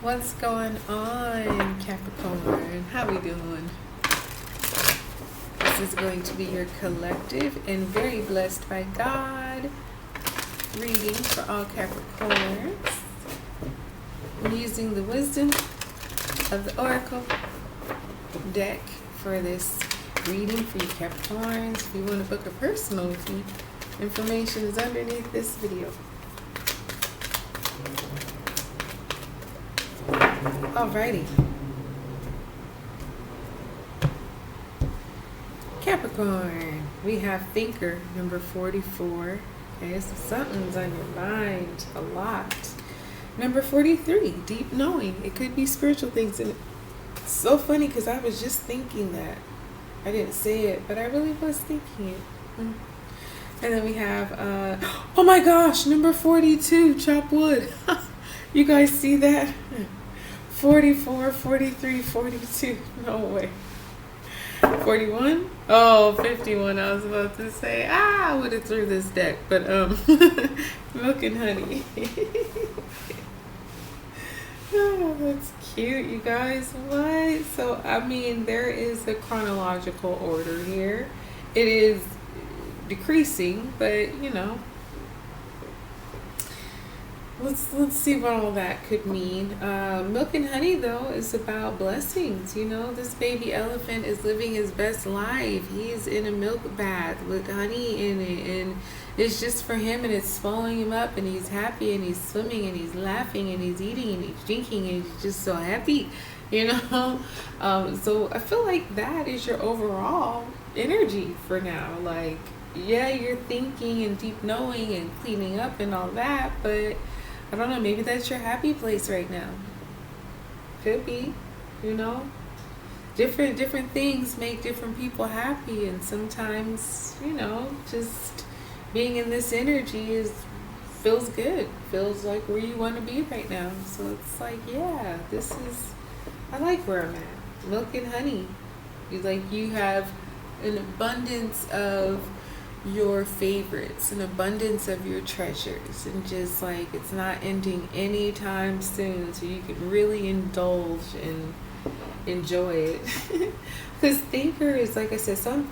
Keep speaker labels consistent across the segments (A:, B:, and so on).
A: What's going on, Capricorn? How we doing? This is going to be your collective and very blessed by God reading for all Capricorns. I'm using the wisdom of the Oracle deck for this reading for you Capricorns. If you want to book a personal with me, information is underneath this video. Alrighty. Capricorn, we have Thinker, number 44. Okay, so something's on your mind a lot. Number 43, Deep Knowing. It could be spiritual things. And it's so funny because I was just thinking that. I didn't say it, but I really was thinking it. And then we have, oh my gosh, number 42, Chop Wood. You guys see that? 44, 43, 42. No way. 41? Oh, 51. I was about to say, I would have threw this deck, but milk and honey. Oh, that's cute, you guys. What? So, I mean, there is a chronological order here. It is decreasing, but you know. Let's see what all that could mean. Milk and honey, though, is about blessings. You know, this baby elephant is living his best life. He's in a milk bath with honey in it, and it's just for him, and it's swelling him up, and he's happy, and he's swimming, and he's laughing, and he's eating, and he's drinking, and he's just so happy, you know. So I feel like that is your overall energy for now. Like, yeah, you're thinking and deep knowing and cleaning up and all that, but I don't know, maybe that's your happy place right now. Could be, you know. Different things make different people happy, and sometimes, you know, just being in this energy feels good. Feels like where you want to be right now. So it's like, yeah, I like where I'm at. Milk and honey. You have an abundance of your favorites, an abundance of your treasures, and just like it's not ending anytime soon, so you can really indulge and enjoy it. Because Thinker is, like I said, somebody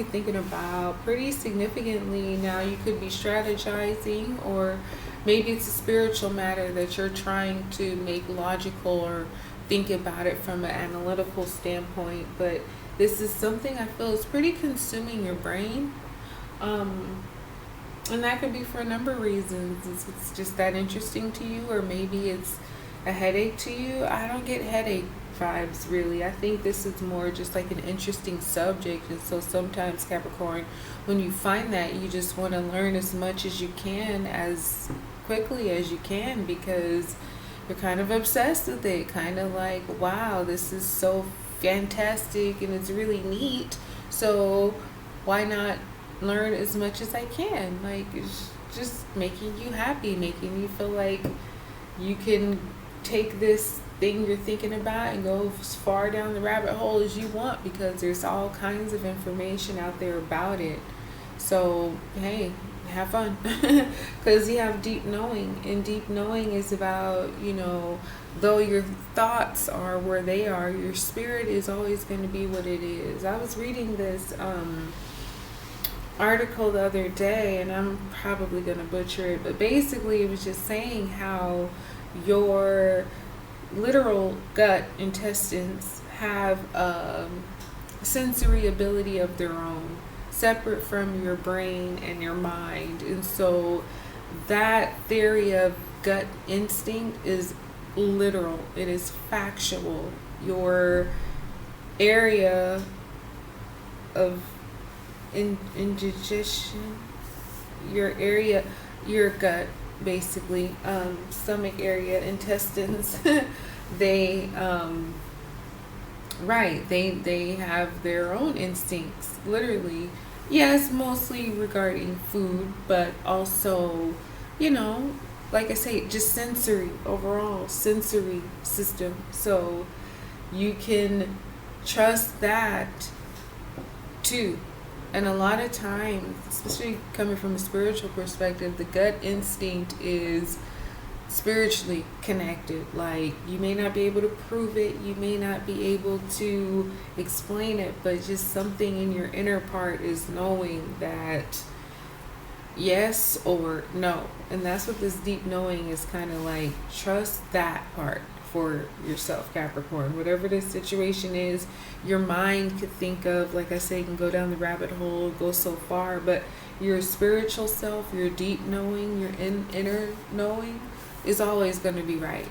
A: thinking about pretty significantly. Now you could be strategizing, or maybe it's a spiritual matter that you're trying to make logical or think about it from an analytical standpoint, but this is something I feel is pretty consuming your brain. And that could be for a number of reasons. It's just that interesting to you, or maybe it's a headache to you. I don't get headache vibes, really. I think this is more just like an interesting subject. And so sometimes, Capricorn, when you find that, you just want to learn as much as you can, as quickly as you can, because you're kind of obsessed with it. Kind of like, wow, this is so fantastic and it's really neat, so why not learn as much as I can? Like, it's just making you happy, making you feel like you can take this thing you're thinking about and go as far down the rabbit hole as you want, because there's all kinds of information out there about it. So hey, have fun. Because you have deep knowing, and deep knowing is about, you know, though your thoughts are where they are, your spirit is always going to be what it is. I was reading this article the other day, and I'm probably going to butcher it, but basically it was just saying how your literal gut intestines have sensory ability of their own, separate from your brain and your mind. And so that theory of gut instinct is literal. It is factual. Your area of indigestion, your gut, basically, stomach area, intestines, they have their own instincts, literally. Yes, mostly regarding food, but also, you know, like I say, just sensory, overall sensory system. So you can trust that too. And a lot of times, especially coming from a spiritual perspective, the gut instinct is spiritually connected. Like, you may not be able to prove it, you may not be able to explain it, but just something in your inner part is knowing that yes or no. And that's what this deep knowing is kind of like. Trust that part for yourself, Capricorn. Whatever the situation is, your mind could think of, like I say, can go down the rabbit hole, go so far, but your spiritual self, your deep knowing, your inner knowing is always going to be right.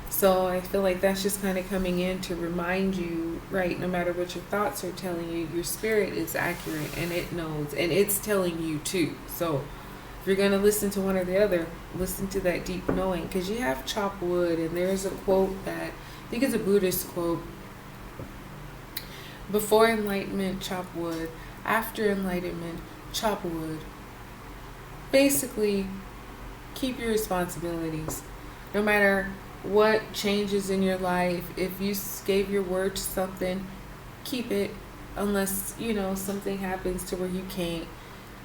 A: So I feel like that's just kind of coming in to remind you, right, no matter what your thoughts are telling you, your spirit is accurate and it knows, and it's telling you too. So if you're going to listen to one or the other, listen to that deep knowing, because you have chop wood, and there's a quote that I think is a Buddhist quote. Before enlightenment, chop wood. After enlightenment, chop wood. Basically, keep your responsibilities. No matter what changes in your life, if you gave your word to something, keep it, unless, something happens to where you can't.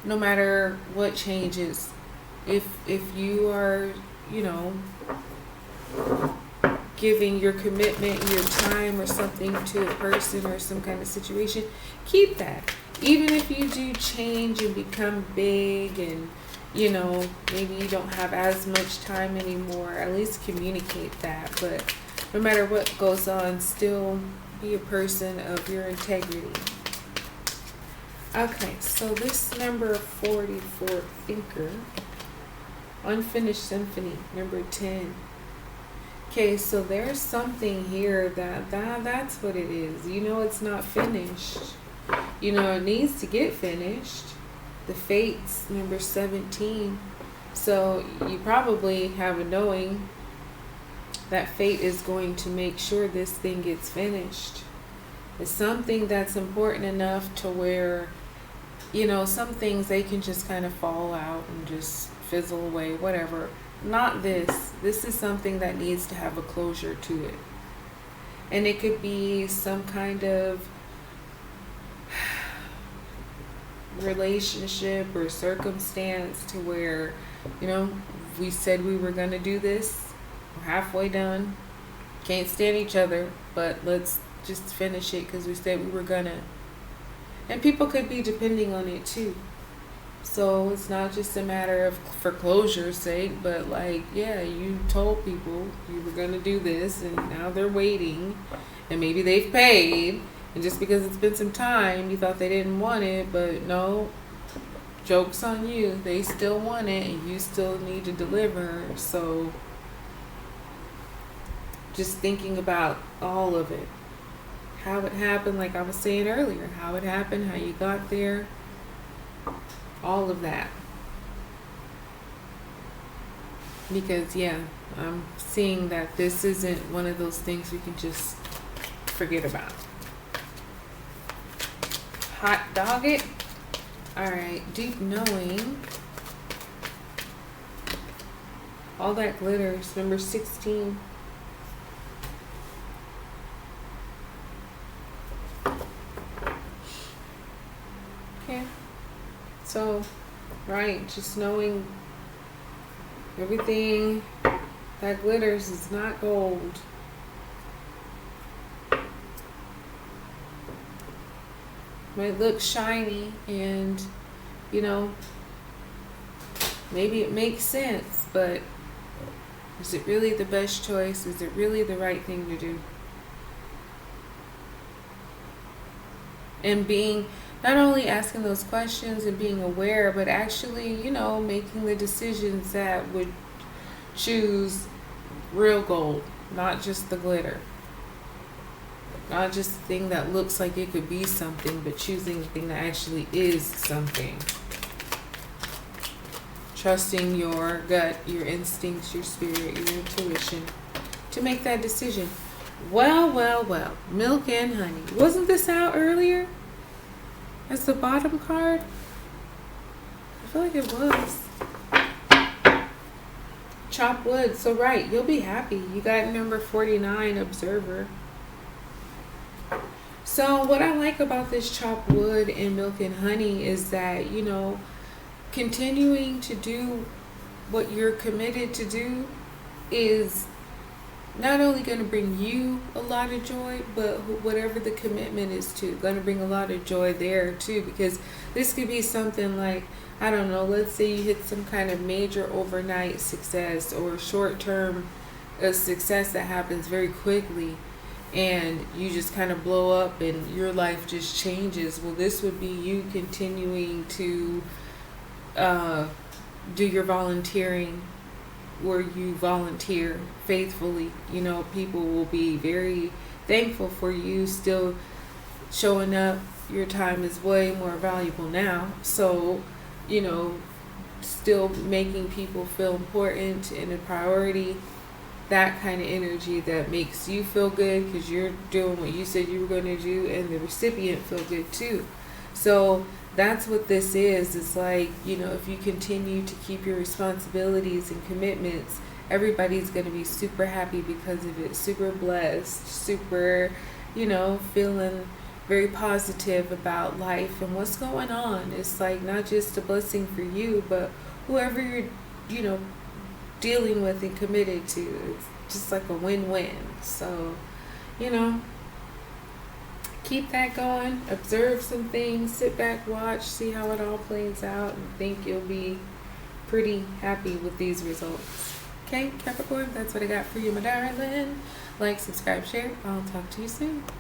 A: No matter what changes, if you are, giving your commitment, your time or something to a person or some kind of situation, keep that. Even if you do change and become big and, maybe you don't have as much time anymore, at least communicate that. But no matter what goes on, still be a person of your integrity. Okay, so this number 44, Thinker, Unfinished Symphony, number 10. Okay, so there's something here that's what it is. It's not finished. It needs to get finished. The Fates, number 17. So you probably have a knowing that fate is going to make sure this thing gets finished. It's something that's important enough to where, some things, they can just kind of fall out and just fizzle away, whatever. Not this. This is something that needs to have a closure to it. And it could be some kind of relationship or circumstance to where, we said we were going to do this. We're halfway done. Can't stand each other, but let's just finish it because we said we were going to. And people could be depending on it too. So it's not just a matter of for closure's sake, but you told people you were going to do this and now they're waiting and maybe they've paid. And just because it's been some time, you thought they didn't want it, but no, joke's on you. They still want it and you still need to deliver. So just thinking about all of it. How it happened, like I was saying earlier, how it happened, how you got there, all of that. Because, I'm seeing that this isn't one of those things we can just forget about. Hot dog it. All right, deep knowing. All that glitters, number 16. Okay. So, right, just knowing everything that glitters is not gold. Might look shiny and, maybe it makes sense, but is it really the best choice? Is it really the right thing to do? And being, not only asking those questions and being aware, but actually, making the decisions that would choose real gold, not just the glitter. Not just the thing that looks like it could be something, but choosing the thing that actually is something. Trusting your gut, your instincts, your spirit, your intuition to make that decision. Well, milk and honey. Wasn't this out earlier as the bottom card? I feel like it was. Chop wood. So right, you'll be happy. You got number 49, Observer. So what I like about this chop wood and milk and honey is that, continuing to do what you're committed to do, is not only going to bring you a lot of joy, but whatever the commitment is to, going to bring a lot of joy there too, because this could be something like, I don't know, let's say you hit some kind of major overnight success or short-term success that happens very quickly, and you just kind of blow up and your life just changes. Well, this would be you continuing to do your volunteering where you volunteer faithfully. You know, people will be very thankful for you still showing up. Your time is way more valuable now. So, you know, still making people feel important and a priority. That kind of energy that makes you feel good because you're doing what you said you were going to do, and the recipient feel good too. So that's what this is. It's like, you know, if you continue to keep your responsibilities and commitments, everybody's going to be super happy because of it, super blessed, super, you know, feeling very positive about life and what's going on. It's like not just a blessing for you, but whoever you're, you know, dealing with and committed to. It's just like a win-win. So, you know, keep that going, observe some things, sit back, watch, see how it all plays out, and think you'll be pretty happy with these results. Okay, Capricorn, that's what I got for you, my darling. Like, subscribe, share. I'll talk to you soon.